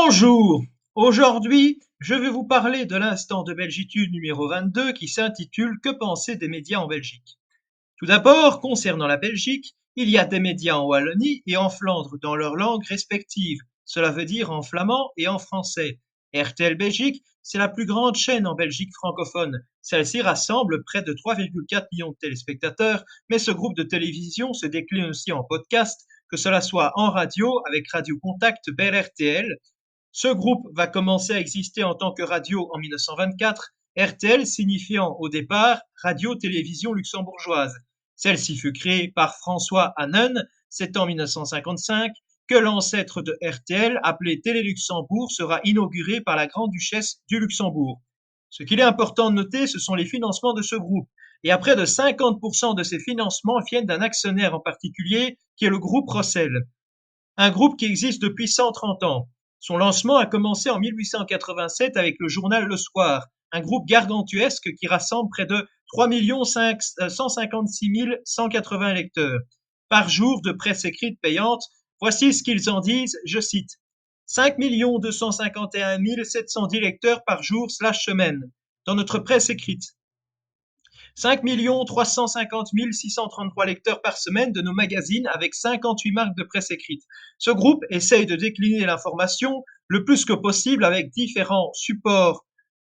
Bonjour, aujourd'hui je vais vous parler de l'instant de Belgitude numéro 22 qui s'intitule Que penser des médias en Belgique? Tout d'abord, concernant la Belgique, il y a des médias en Wallonie et en Flandre dans leurs langues respectives, cela veut dire en flamand et en français. RTL Belgique, c'est la plus grande chaîne en Belgique francophone. Celle-ci rassemble près de 3,4 millions de téléspectateurs, mais ce groupe de télévision se décline aussi en podcast, que cela soit en radio avec Radio Contact BRTL. Ce groupe va commencer à exister en tant que radio en 1924, RTL signifiant au départ Radio-Télévision Luxembourgeoise. Celle-ci fut créée par François Hannen, c'est en 1955 que l'ancêtre de RTL, appelé Télé-Luxembourg, sera inauguré par la Grande-Duchesse du Luxembourg. Ce qu'il est important de noter, ce sont les financements de ce groupe. Et à près de 50% de ces financements viennent d'un actionnaire en particulier, qui est le groupe Rossel, un groupe qui existe depuis 130 ans. Son lancement a commencé en 1887 avec le journal Le Soir, un groupe gargantuesque qui rassemble près de 3 156 180 lecteurs par jour de presse écrite payante. Voici ce qu'ils en disent, je cite: 5 251 710 lecteurs par jour/semaine dans notre presse écrite. 5 350 633 lecteurs par semaine de nos magazines avec 58 marques de presse écrite. Ce groupe essaye de décliner l'information le plus que possible avec différents supports,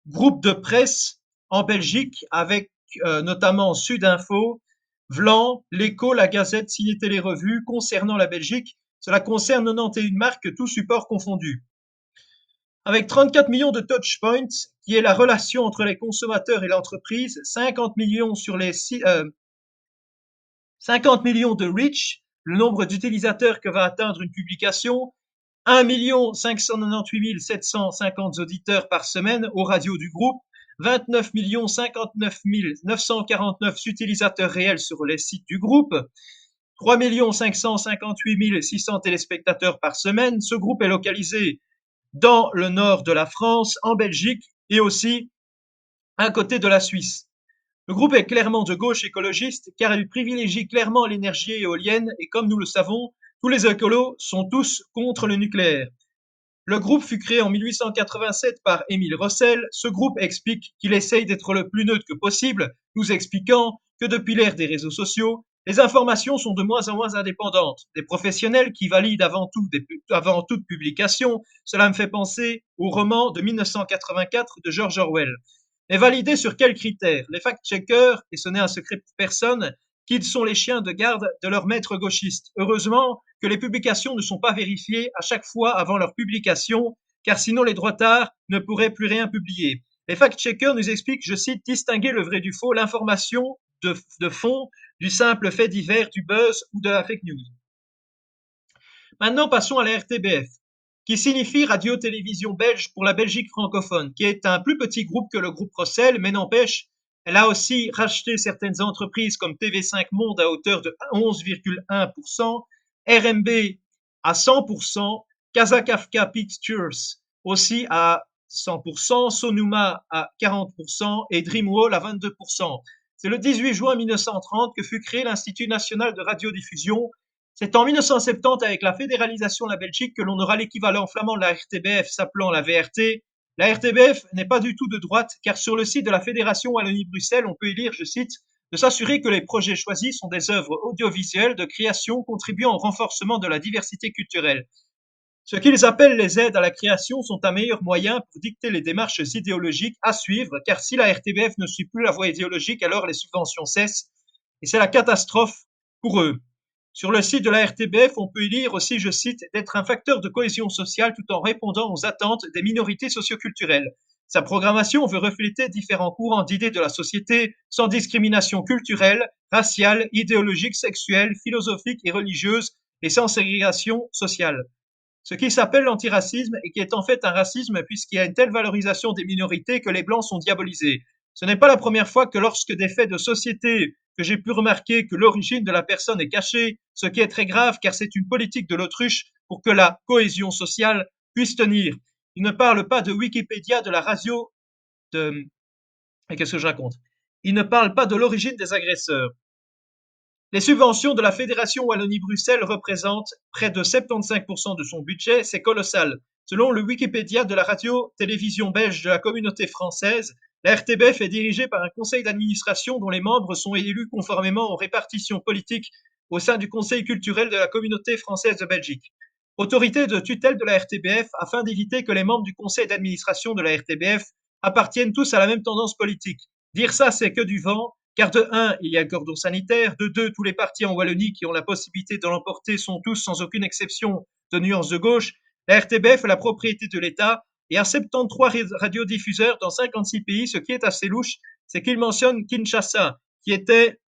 groupes de presse en Belgique avec notamment Sudinfo, Vlan, l'Echo, la Gazette, Ciné Télé Revue. Concernant la Belgique, cela concerne 91 marques, tous supports confondus. Avec 34 millions de touchpoints, qui est la relation entre les consommateurs et l'entreprise, 50 millions sur les 50 millions de reach, le nombre d'utilisateurs que va atteindre une publication, 1 598 750 auditeurs par semaine aux radios du groupe, 29 59 949 utilisateurs réels sur les sites du groupe, 3 558 600 téléspectateurs par semaine. Ce groupe est localisé dans le nord de la France, en Belgique et aussi à côté de la Suisse. Le groupe est clairement de gauche écologiste car il privilégie clairement l'énergie éolienne et comme nous le savons, tous les écolos sont tous contre le nucléaire. Le groupe fut créé en 1887 par Émile Rossel. Ce groupe explique qu'il essaye d'être le plus neutre que possible, nous expliquant que depuis l'ère des réseaux sociaux, les informations sont de moins en moins indépendantes. Des professionnels qui valident avant toute publication. Cela me fait penser au roman de 1984 de George Orwell. Mais validés sur quels critères? Les fact-checkers, et ce n'est un secret pour personne, qu'ils sont les chiens de garde de leurs maîtres gauchistes. Heureusement que les publications ne sont pas vérifiées à chaque fois avant leur publication, car sinon les droitards ne pourraient plus rien publier. Les fact-checkers nous expliquent, je cite, distinguer le vrai du faux, l'information de fond du simple fait divers, du buzz ou de la fake news. Maintenant, passons à la RTBF, qui signifie Radio-Télévision Belge pour la Belgique francophone, qui est un plus petit groupe que le groupe Rossel, mais n'empêche, elle a aussi racheté certaines entreprises comme TV5 Monde à hauteur de 11,1%, RMB à 100%, Kazakafka Pictures aussi à 100%, Sonoma à 40% et Dreamwall à 22%. C'est le 18 juin 1930 que fut créé l'Institut national de radiodiffusion. C'est en 1970, avec la fédéralisation de la Belgique, que l'on aura l'équivalent flamand de la RTBF s'appelant la VRT. La RTBF n'est pas du tout de droite, car sur le site de la Fédération Wallonie-Bruxelles, on peut y lire, je cite, de s'assurer que les projets choisis sont des œuvres audiovisuelles de création contribuant au renforcement de la diversité culturelle. Ce qu'ils appellent les aides à la création sont un meilleur moyen pour dicter les démarches idéologiques à suivre, car si la RTBF ne suit plus la voie idéologique, alors les subventions cessent, et c'est la catastrophe pour eux. Sur le site de la RTBF, on peut y lire aussi, je cite, d'être un facteur de cohésion sociale tout en répondant aux attentes des minorités socioculturelles. Sa programmation veut refléter différents courants d'idées de la société sans discrimination culturelle, raciale, idéologique, sexuelle, philosophique et religieuse et sans ségrégation sociale. Ce qui s'appelle l'antiracisme et qui est en fait un racisme puisqu'il y a une telle valorisation des minorités que les blancs sont diabolisés. Ce n'est pas la première fois que lorsque des faits de société que j'ai pu remarquer que l'origine de la personne est cachée, ce qui est très grave car c'est une politique de l'autruche pour que la cohésion sociale puisse tenir. Il ne parle pas de Wikipédia, de la radio, de... Et qu'est-ce que je raconte? Il ne parle pas de l'origine des agresseurs. Les subventions de la Fédération Wallonie-Bruxelles représentent près de 75% de son budget, c'est colossal. Selon le Wikipédia de la radio-télévision belge de la communauté française, la RTBF est dirigée par un conseil d'administration dont les membres sont élus conformément aux répartitions politiques au sein du conseil culturel de la communauté française de Belgique. Autorité de tutelle de la RTBF afin d'éviter que les membres du conseil d'administration de la RTBF appartiennent tous à la même tendance politique. Dire ça, c'est que du vent, car de 1, il y a le cordon sanitaire, de 2, tous les partis en Wallonie qui ont la possibilité de l'emporter sont tous, sans aucune exception, de nuance de gauche. La RTBF est la propriété de l'État et a 73 radiodiffuseurs dans 56 pays. Ce qui est assez louche, c'est qu'il mentionne Kinshasa, qui était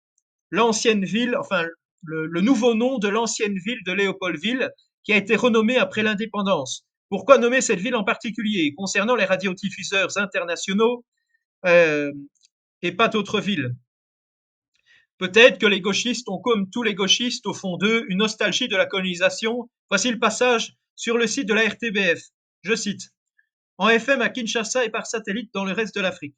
l'ancienne ville, enfin le nouveau nom de l'ancienne ville de Léopoldville, qui a été renommée après l'indépendance. Pourquoi nommer cette ville en particulier? Concernant les radiodiffuseurs internationaux, euh, et pas d'autres villes. Peut-être que les gauchistes ont, comme tous les gauchistes, au fond d'eux, une nostalgie de la colonisation. Voici le passage sur le site de la RTBF. Je cite. En FM à Kinshasa et par satellite dans le reste de l'Afrique.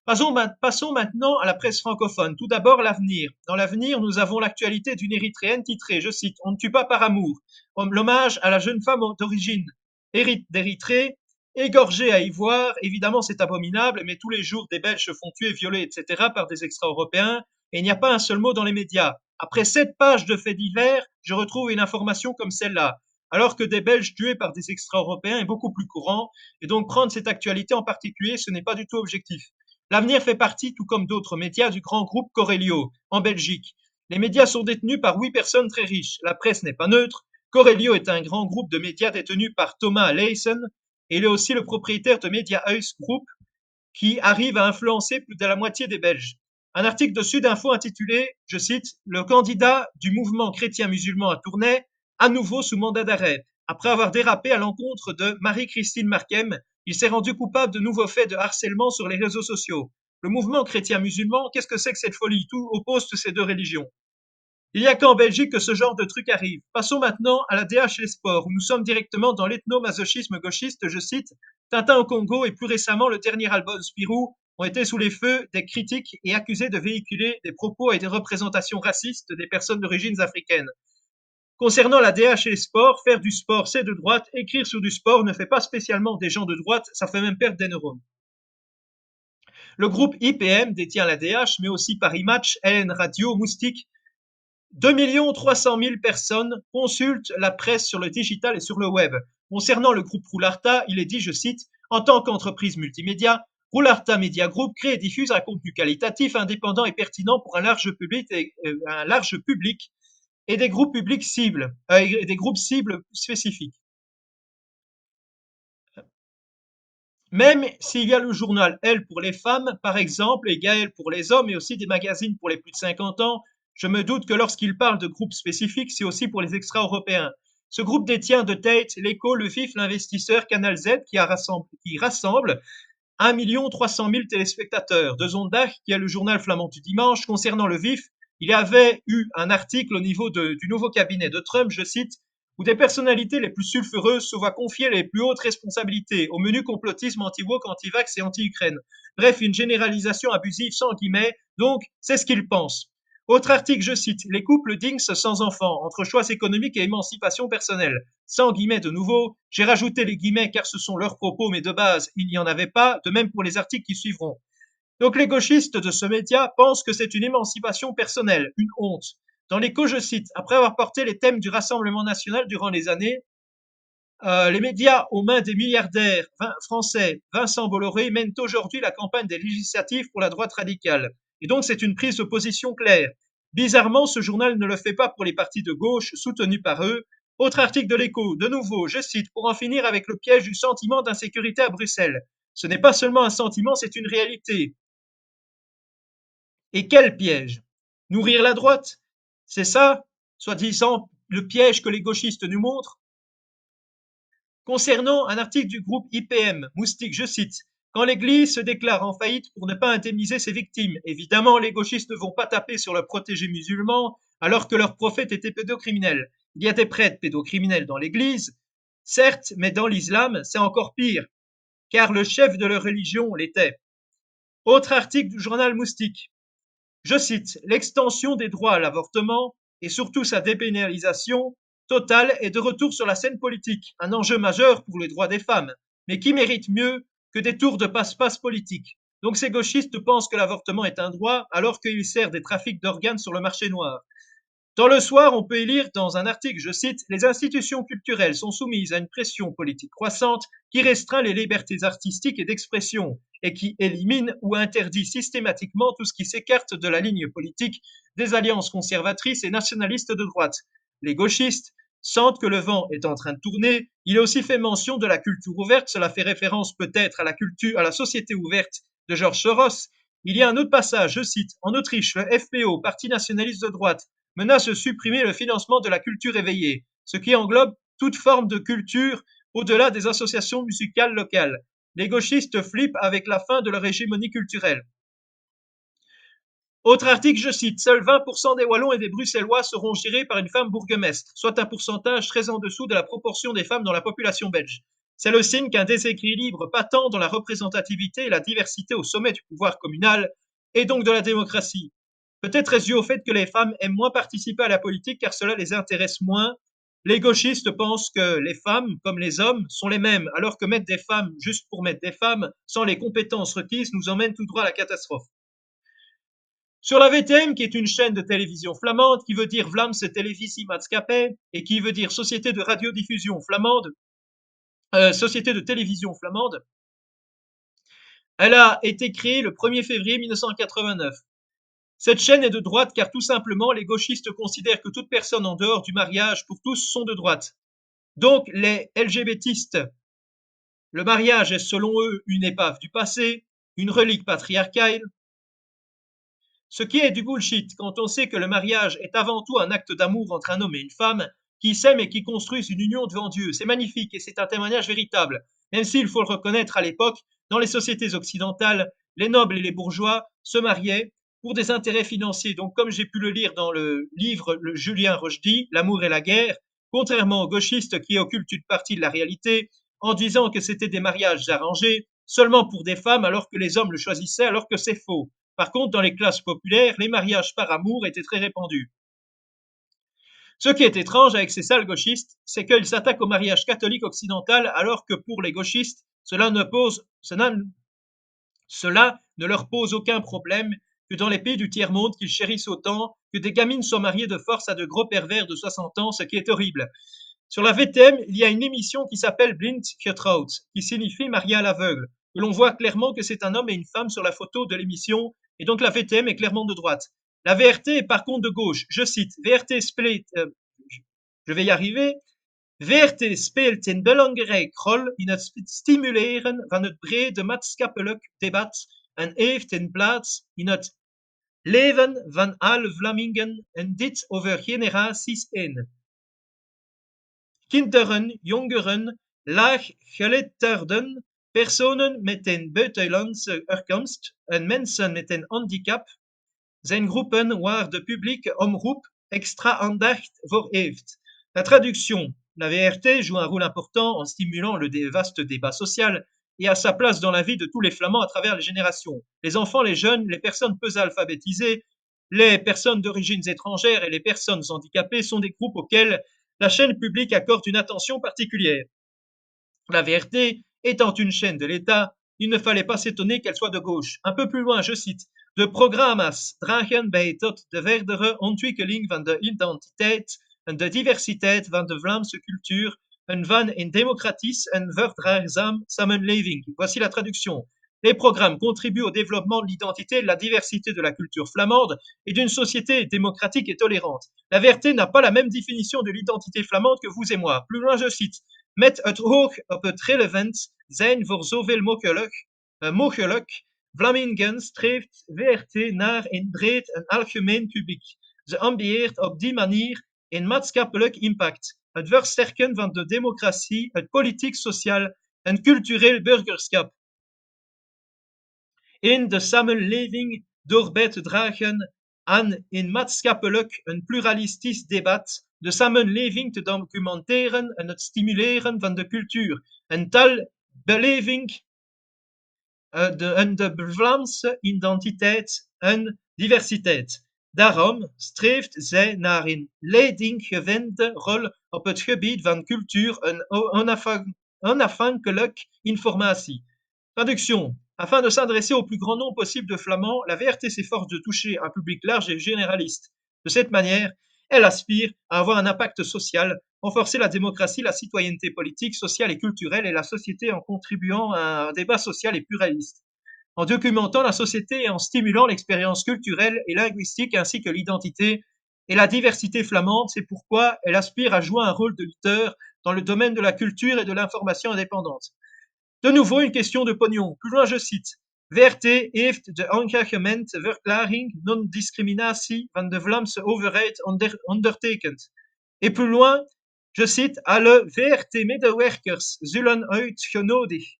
Passons maintenant à la presse francophone. Tout d'abord, l'avenir. Dans l'avenir, nous avons l'actualité d'une Érythréenne titrée, je cite, On ne tue pas par amour. L'hommage à la jeune femme d'origine d'Érythrée, égorgée à Ivoire. Évidemment, c'est abominable, mais tous les jours, des Belges se font tuer, violer, etc. par des extra-européens. Et il n'y a pas un seul mot dans les médias. Après 7 pages de faits divers, je retrouve une information comme celle-là. Alors que des Belges tués par des extra-européens est beaucoup plus courant. Et donc, prendre cette actualité en particulier, ce n'est pas du tout objectif. L'avenir fait partie, tout comme d'autres médias, du grand groupe Corelio, en Belgique. Les médias sont détenus par 8 personnes très riches. La presse n'est pas neutre. Corelio est un grand groupe de médias détenu par Thomas Leysen et il est aussi le propriétaire de Media House Group qui arrive à influencer plus de la moitié des Belges. Un article de Sudinfo intitulé, je cite, Le candidat du mouvement chrétien-musulman à Tournai, à nouveau sous mandat d'arrêt. Après avoir dérapé à l'encontre de Marie-Christine Marquem, il s'est rendu coupable de nouveaux faits de harcèlement sur les réseaux sociaux. Le mouvement chrétien-musulman, qu'est-ce que c'est que cette folie? Tout oppose ces deux religions. Il n'y a qu'en Belgique que ce genre de truc arrive. Passons maintenant à la DH et les sports, où nous sommes directement dans l'ethnomasochisme gauchiste, je cite, Tintin au Congo et plus récemment le dernier album Spirou ont été sous les feux des critiques et accusés de véhiculer des propos et des représentations racistes des personnes d'origine africaines. Concernant la DH et les sports, faire du sport, c'est de droite. Écrire sur du sport ne fait pas spécialement des gens de droite, ça fait même perdre des neurones. Le groupe IPM détient la DH, mais aussi Paris Match, LN Radio, Moustique. 2 300 000 personnes consultent la presse sur le digital et sur le web. Concernant le groupe Roularta, il est dit, je cite, en tant qu'entreprise multimédia, Roularta Media Group crée et diffuse un contenu qualitatif, indépendant et pertinent pour un large public et des groupes publics cibles, des groupes cibles spécifiques. Même s'il y a le journal Elle pour les femmes, par exemple, et Gaël pour les hommes, et aussi des magazines pour les plus de 50 ans, je me doute que lorsqu'il parle de groupes spécifiques, c'est aussi pour les extra-européens. Ce groupe détient de tête l'Écho, le Vif, l'Investisseur, Canal Z, qui rassemble 1 300 000 téléspectateurs. De Zondag, qui est le journal flamand du dimanche, concernant le Vif, il y avait eu un article au niveau du nouveau cabinet de Trump, je cite, où des personnalités les plus sulfureuses se voient confier les plus hautes responsabilités au menu complotisme anti-woke, anti-vax et anti-Ukraine. Bref, une généralisation abusive sans guillemets, donc c'est ce qu'ils pensent. Autre article, je cite, les couples dignes sans enfants, entre choix économiques et émancipation personnelle. Sans guillemets de nouveau, j'ai rajouté les guillemets car ce sont leurs propos, mais de base, il n'y en avait pas, de même pour les articles qui suivront. Donc les gauchistes de ce média pensent que c'est une émancipation personnelle, une honte. Dans l'écho, je cite, après avoir porté les thèmes du Rassemblement national durant les années, les médias aux mains des milliardaires français Vincent Bolloré mènent aujourd'hui la campagne des législatives pour la droite radicale. Et donc c'est une prise de position claire. Bizarrement, ce journal ne le fait pas pour les partis de gauche soutenus par eux. Autre article de l'écho, de nouveau, je cite, pour en finir avec le piège du sentiment d'insécurité à Bruxelles. Ce n'est pas seulement un sentiment, c'est une réalité. Et quel piège? Nourrir la droite? C'est ça, soi-disant, le piège que les gauchistes nous montrent? Concernant un article du groupe IPM, Moustique, je cite, Quand l'Église se déclare en faillite pour ne pas indemniser ses victimes, évidemment, les gauchistes ne vont pas taper sur le protégé musulman alors que leur prophète était pédocriminel. Il y a des prêtres pédocriminels dans l'Église, certes, mais dans l'islam, c'est encore pire, car le chef de leur religion l'était. Autre article du journal Moustique. Je cite, L'extension des droits à l'avortement et surtout sa dépénalisation Total est de retour sur la scène politique, un enjeu majeur pour les droits des femmes, mais qui mérite mieux que des tours de passe-passe politiques. Donc ces gauchistes pensent que l'avortement est un droit alors qu'il sert des trafics d'organes sur le marché noir. Dans Le Soir, on peut y lire dans un article, je cite, les institutions culturelles sont soumises à une pression politique croissante qui restreint les libertés artistiques et d'expression et qui élimine ou interdit systématiquement tout ce qui s'écarte de la ligne politique des alliances conservatrices et nationalistes de droite. Les gauchistes sentent que le vent est en train de tourner. Il est aussi fait mention de la culture ouverte. Cela fait référence peut-être à la société ouverte de George Soros. Il y a un autre passage, je cite, en Autriche, le FPO, Parti nationaliste de droite, menace de supprimer le financement de la culture éveillée, ce qui englobe toute forme de culture au-delà des associations musicales locales. Les gauchistes flippent avec la fin de leur hégémonie culturelle. Autre article, je cite, seuls 20% des Wallons et des Bruxellois seront gérés par une femme bourgmestre, soit un pourcentage très en dessous de la proportion des femmes dans la population belge. C'est le signe qu'un déséquilibre patent dans la représentativité et la diversité au sommet du pouvoir communal et donc de la démocratie. Peut-être est-ce dû au fait que les femmes aiment moins participer à la politique car cela les intéresse moins. Les gauchistes pensent que les femmes, comme les hommes, sont les mêmes, alors que mettre des femmes juste pour mettre des femmes, sans les compétences requises, nous emmène tout droit à la catastrophe. Sur la VTM, qui est une chaîne de télévision flamande, qui veut dire Vlaamse Televisie Maatschappij, et qui veut dire Société de radiodiffusion flamande, Société de télévision flamande, elle a été créée le 1er février 1989. Cette chaîne est de droite car tout simplement les gauchistes considèrent que toute personne en dehors du mariage pour tous sont de droite. Donc les LGBTistes, le mariage est selon eux une épave du passé, une relique patriarcale, ce qui est du bullshit quand on sait que le mariage est avant tout un acte d'amour entre un homme et une femme qui s'aiment et qui construisent une union devant Dieu. C'est magnifique et c'est un témoignage véritable. Même s'il faut le reconnaître à l'époque, dans les sociétés occidentales, les nobles et les bourgeois se mariaient pour des intérêts financiers. Donc, comme j'ai pu le lire dans le livre Le Julien Rochdy, L'amour et la guerre, contrairement aux gauchistes qui occultent une partie de la réalité en disant que c'était des mariages arrangés seulement pour des femmes alors que les hommes le choisissaient, alors que c'est faux. Par contre, dans les classes populaires, les mariages par amour étaient très répandus. Ce qui est étrange avec ces sales gauchistes, c'est qu'ils s'attaquent au mariage catholique occidental alors que pour les gauchistes, cela ne leur pose aucun problème que dans les pays du tiers-monde qu'ils chérissent autant que des gamines soient mariées de force à de gros pervers de 60 ans, ce qui est horrible. Sur la VTM, il y a une émission qui s'appelle Blind Getrouwd, qui signifie marié à l'aveugle, où l'on voit clairement que c'est un homme et une femme sur la photo de l'émission, et donc la VTM est clairement de droite. La VRT est par contre de gauche. Je cite, VRT split, je vais y arriver. VRT speelt een belangrijke rol in het stimuleren van het brede maatschappelijk debat en heeft een plaats in het leven van alle Vlamingen en dit over generaties heen. Kinderen, jongeren, laaggeletterden, personen met een buitenlandse herkomst en mensen met een handicap zijn groepen waar de publieke omroep extra aandacht voor heeft. La traduction. La VRT joue un rôle important en stimulant le vaste débat social et a sa place dans la vie de tous les Flamands à travers les générations. Les enfants, les jeunes, les personnes peu alphabétisées, les personnes d'origines étrangères et les personnes handicapées sont des groupes auxquels la chaîne publique accorde une attention particulière. La VRT étant une chaîne de l'État, il ne fallait pas s'étonner qu'elle soit de gauche. Un peu plus loin, je cite, de programma's dragen bij tot de verdere ontwikkeling van de identiteit en de diversiteit van de Vlaamse cultuur en van een démocratisch en verdraagzaam samenleving. Voici la traduction. Les programmes contribuent au développement de l'identité et de la diversité de la culture flamande et d'une société démocratique et tolérante. La VRT n'a pas la même définition de l'identité flamande que vous et moi. Plus loin, je cite. Met het oog op het relevant zijn voor zoveel mogelijk Vlamingen streeft VRT naar een breed en algemeen publiek. Ze ambieert op die manier een maatschappelijk impact, het versterken van de democratie, het politiek, sociaal en cultureel burgerschap in de samenleving door bij te dragen aan een maatschappelijk en pluralistisch debat, de samenleving te documenteren en het stimuleren van de cultuur en talbeleving en de Vlaamse identiteit en diversiteit. Daarom streeft zij naar een leidinggevende rol op het gebied van cultuur en onafhankelijk informatie. Traduction. Afin de s'adresser au plus grand nombre possible de Flamands, la VRT s'efforce de toucher un public large et généraliste. De cette manière, elle aspire à avoir un impact social, renforcer la démocratie, la citoyenneté politique, sociale et culturelle et la société en contribuant à un débat social et pluraliste, en documentant la société et en stimulant l'expérience culturelle et linguistique ainsi que l'identité et la diversité flamande. C'est pourquoi elle aspire à jouer un rôle de leader dans le domaine de la culture et de l'information indépendante. De nouveau, une question de pognon. Plus loin, je cite. VRT heeft de engagementverklaring non-discriminatie van de Vlaamse overheid ondertekend. Et plus loin, je cite, alle VRT-medewerkers zullen uitgenodigd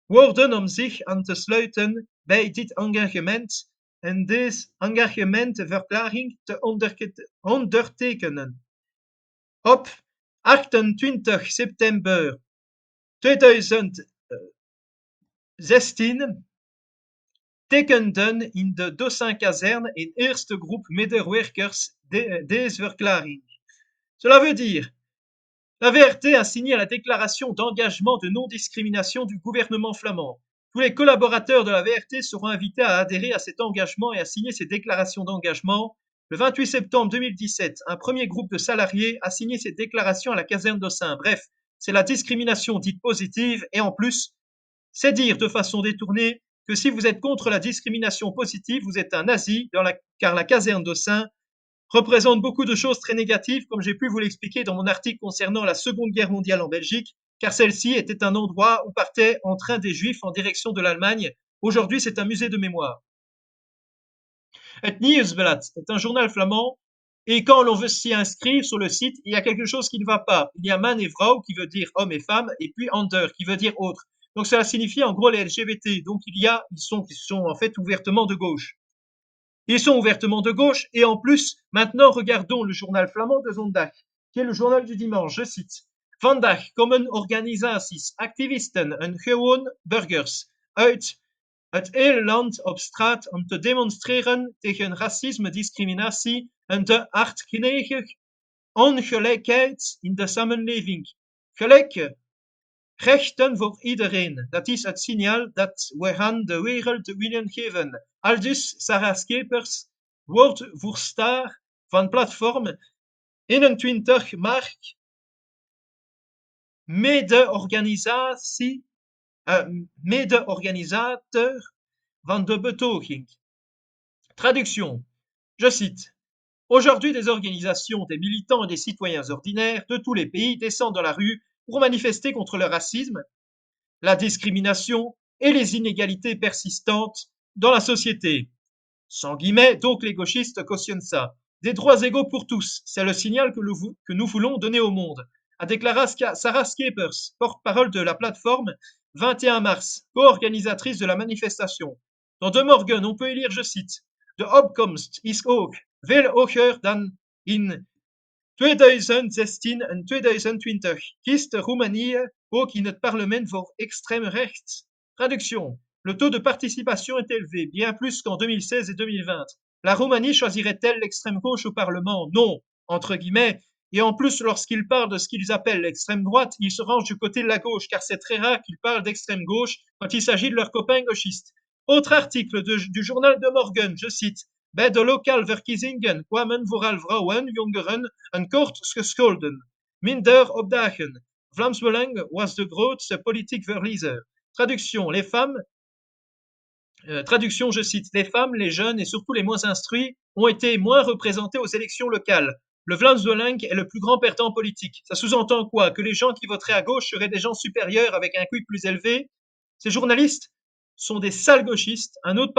worden om zich aan te sluiten bij dit engagement en deze engagementverklaring te ondertekenen. Op 28 september 2016 tekenden in de Dossin-kazerne een eerste groep medewerkers deze verklaring. Cela veut dire, la VRT a signé la déclaration d'engagement de non-discrimination du gouvernement flamand. Tous les collaborateurs de la VRT seront invités à adhérer à cet engagement et à signer ces déclarations d'engagement. Le 28 septembre 2017, un premier groupe de salariés a signé cette déclaration à la caserne d'Ossin. Bref, c'est la discrimination dite positive et en plus, c'est dire de façon détournée que si vous êtes contre la discrimination positive, vous êtes un nazi, car la caserne d'Ossin représente beaucoup de choses très négatives, comme j'ai pu vous l'expliquer dans mon article concernant la Seconde Guerre mondiale en Belgique, car celle-ci était un endroit où partaient en train des Juifs en direction de l'Allemagne. Aujourd'hui, c'est un musée de mémoire. Het Nieuwsblad est un journal flamand, et quand l'on veut s'y inscrire sur le site, il y a quelque chose qui ne va pas. Il y a man et vrouw qui veut dire homme et femme, et puis ander qui veut dire autre. Donc cela signifie en gros les LGBT. Donc ils sont en fait ouvertement de gauche. Ils sont ouvertement de gauche et en plus, maintenant, regardons le journal flamand de Zondag, qui est le journal du dimanche. Je cite. Vandaag komen organisaties, activisten en gewoon burgers uit het hele land op straat om te demonstreren tegen racisme, discriminatie en de hardnekkige ongelijkheid in de samenleving. Gelijke rechten voor iedereen. Dat is het signaal dat we aan de wereld willen geven. Aldus Sarah Schepers, woordvoerster van platform 21 maart, mede-organisateur van de betoging. Traduction. Je cite. Aujourd'hui, des organisations, des militants et des citoyens ordinaires de tous les pays descendent dans la rue pour manifester contre le racisme, la discrimination et les inégalités persistantes dans la société. Sans guillemets, donc les gauchistes cautionnent ça. Des droits égaux pour tous, c'est le signal que nous voulons donner au monde, a déclaré Sarah Schepers, porte-parole de la plateforme 21 mars, co-organisatrice de la manifestation. Dans De Morgen, on peut y lire, je cite, De opkomst is ook veel hoger dan in 2016 en 2020 kiest Roemenië ook in het parlement voor extrême rechts. Traduction. Le taux de participation est élevé, bien plus qu'en 2016 et 2020. La Roumanie choisirait-elle l'extrême gauche au Parlement? Non, entre guillemets. Et en plus, lorsqu'ils parlent de ce qu'ils appellent l'extrême droite, ils se rangent du côté de la gauche, car c'est très rare qu'ils parlent d'extrême gauche quand il s'agit de leurs copains gauchistes. Autre article du journal de Morgen, je cite. Bij de lokale verkiezingen kwamen vooral vrouwen, jongeren en kortgescholden minder opdagen. Vlaams Belang was de grootste politiek verliezer. Traduction, traduction, je cite, les femmes, les jeunes et surtout les moins instruits ont été moins représentés aux élections locales. Le Vlaams Belang est le plus grand perdant politique. Ça sous-entend quoi? Que les gens qui voteraient à gauche seraient des gens supérieurs avec un QI plus élevé? Ces journalistes sont des sales gauchistes. Un autre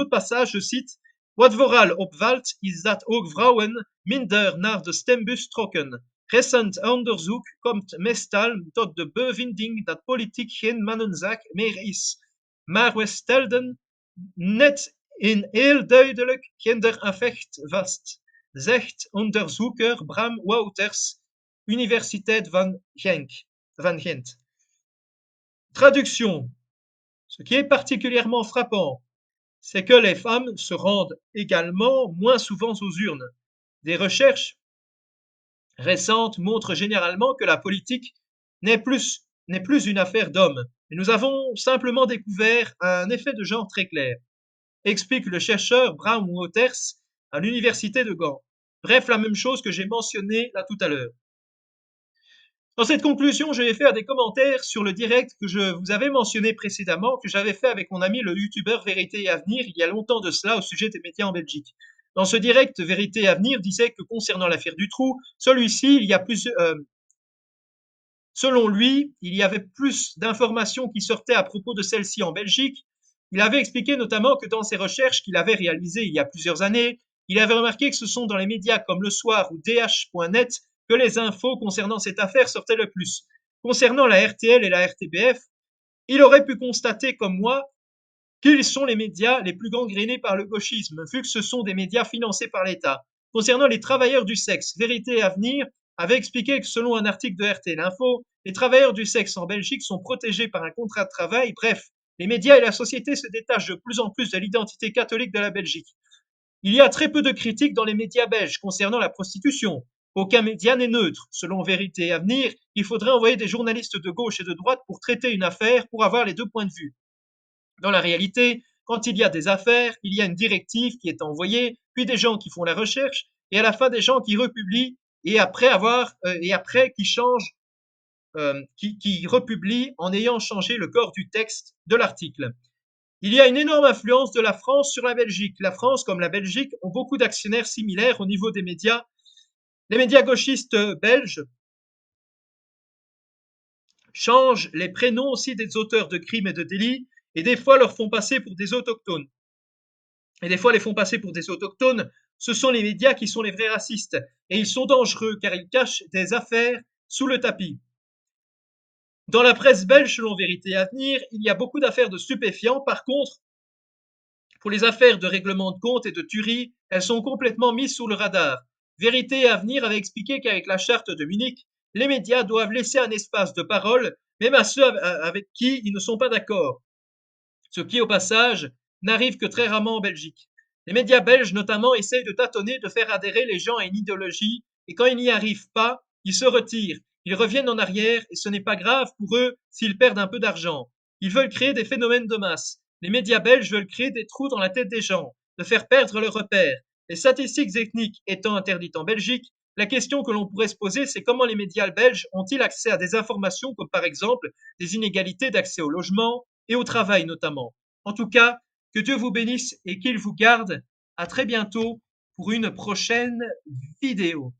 passage, je cite, Wat vooral opvalt is dat ook vrouwen minder naar de stembus trokken. Recent onderzoek komt meestal tot de bevinding dat politiek geen mannenzaak meer is. Maar we stelden net een heel duidelijk gendereffect vast, zegt onderzoeker Bram Wouters, Universiteit van Gent. Traduction. Ce qui est particulièrement frappant, c'est que les femmes se rendent également moins souvent aux urnes. Des recherches récentes montrent généralement que la politique n'est plus une affaire d'hommes. Et nous avons simplement découvert un effet de genre très clair, explique le chercheur Brown Waters à l'université de Gand. Bref, la même chose que j'ai mentionné là tout à l'heure. Dans cette conclusion, je vais faire des commentaires sur le direct que je vous avais mentionné précédemment, que j'avais fait avec mon ami le youtubeur Vérité et Avenir il y a longtemps de cela au sujet des médias en Belgique. Dans ce direct, Vérité et Avenir disait que concernant l'affaire Dutroux, celui-ci, selon lui, il y avait plus d'informations qui sortaient à propos de celle-ci en Belgique. Il avait expliqué notamment que dans ses recherches qu'il avait réalisées il y a plusieurs années, il avait remarqué que ce sont dans les médias comme Le Soir ou DH.net que les infos concernant cette affaire sortaient le plus. Concernant la RTL et la RTBF, il aurait pu constater comme moi qu'ils sont les médias les plus gangrénés par le gauchisme, vu que ce sont des médias financés par l'État. Concernant les travailleurs du sexe, Vérité et Avenir avait expliqué que selon un article de RT L'Info, les travailleurs du sexe en Belgique sont protégés par un contrat de travail. Bref, les médias et la société se détachent de plus en plus de l'identité catholique de la Belgique. Il y a très peu de critiques dans les médias belges concernant la prostitution. Aucun média n'est neutre. Selon Vérité et Avenir, il faudrait envoyer des journalistes de gauche et de droite pour traiter une affaire, pour avoir les deux points de vue. Dans la réalité, quand il y a des affaires, il y a une directive qui est envoyée, puis des gens qui font la recherche, et à la fin des gens qui republient, et après qui changent, qui republient en ayant changé le corps du texte de l'article. Il y a une énorme influence de la France sur la Belgique. La France, comme la Belgique, ont beaucoup d'actionnaires similaires au niveau des médias. Les médias gauchistes belges changent les prénoms aussi des auteurs de crimes et de délits, et des fois leur font passer pour des autochtones. Et des fois les font passer pour des autochtones, ce sont les médias qui sont les vrais racistes. Et ils sont dangereux car ils cachent des affaires sous le tapis. Dans la presse belge, selon Vérité et Avenir, il y a beaucoup d'affaires de stupéfiants. Par contre, pour les affaires de règlement de compte et de tuerie, elles sont complètement mises sous le radar. Vérité et Avenir avaient expliqué qu'avec la charte de Munich, les médias doivent laisser un espace de parole, même à ceux avec qui ils ne sont pas d'accord. Ce qui, au passage, n'arrive que très rarement en Belgique. Les médias belges, notamment, essayent de tâtonner, de faire adhérer les gens à une idéologie, et quand ils n'y arrivent pas, ils se retirent. Ils reviennent en arrière, et ce n'est pas grave pour eux s'ils perdent un peu d'argent. Ils veulent créer des phénomènes de masse. Les médias belges veulent créer des trous dans la tête des gens, de faire perdre leurs repères. Les statistiques ethniques étant interdites en Belgique, la question que l'on pourrait se poser, c'est comment les médias belges ont-ils accès à des informations comme par exemple des inégalités d'accès au logement et au travail notamment. En tout cas, que Dieu vous bénisse et qu'il vous garde. À très bientôt pour une prochaine vidéo.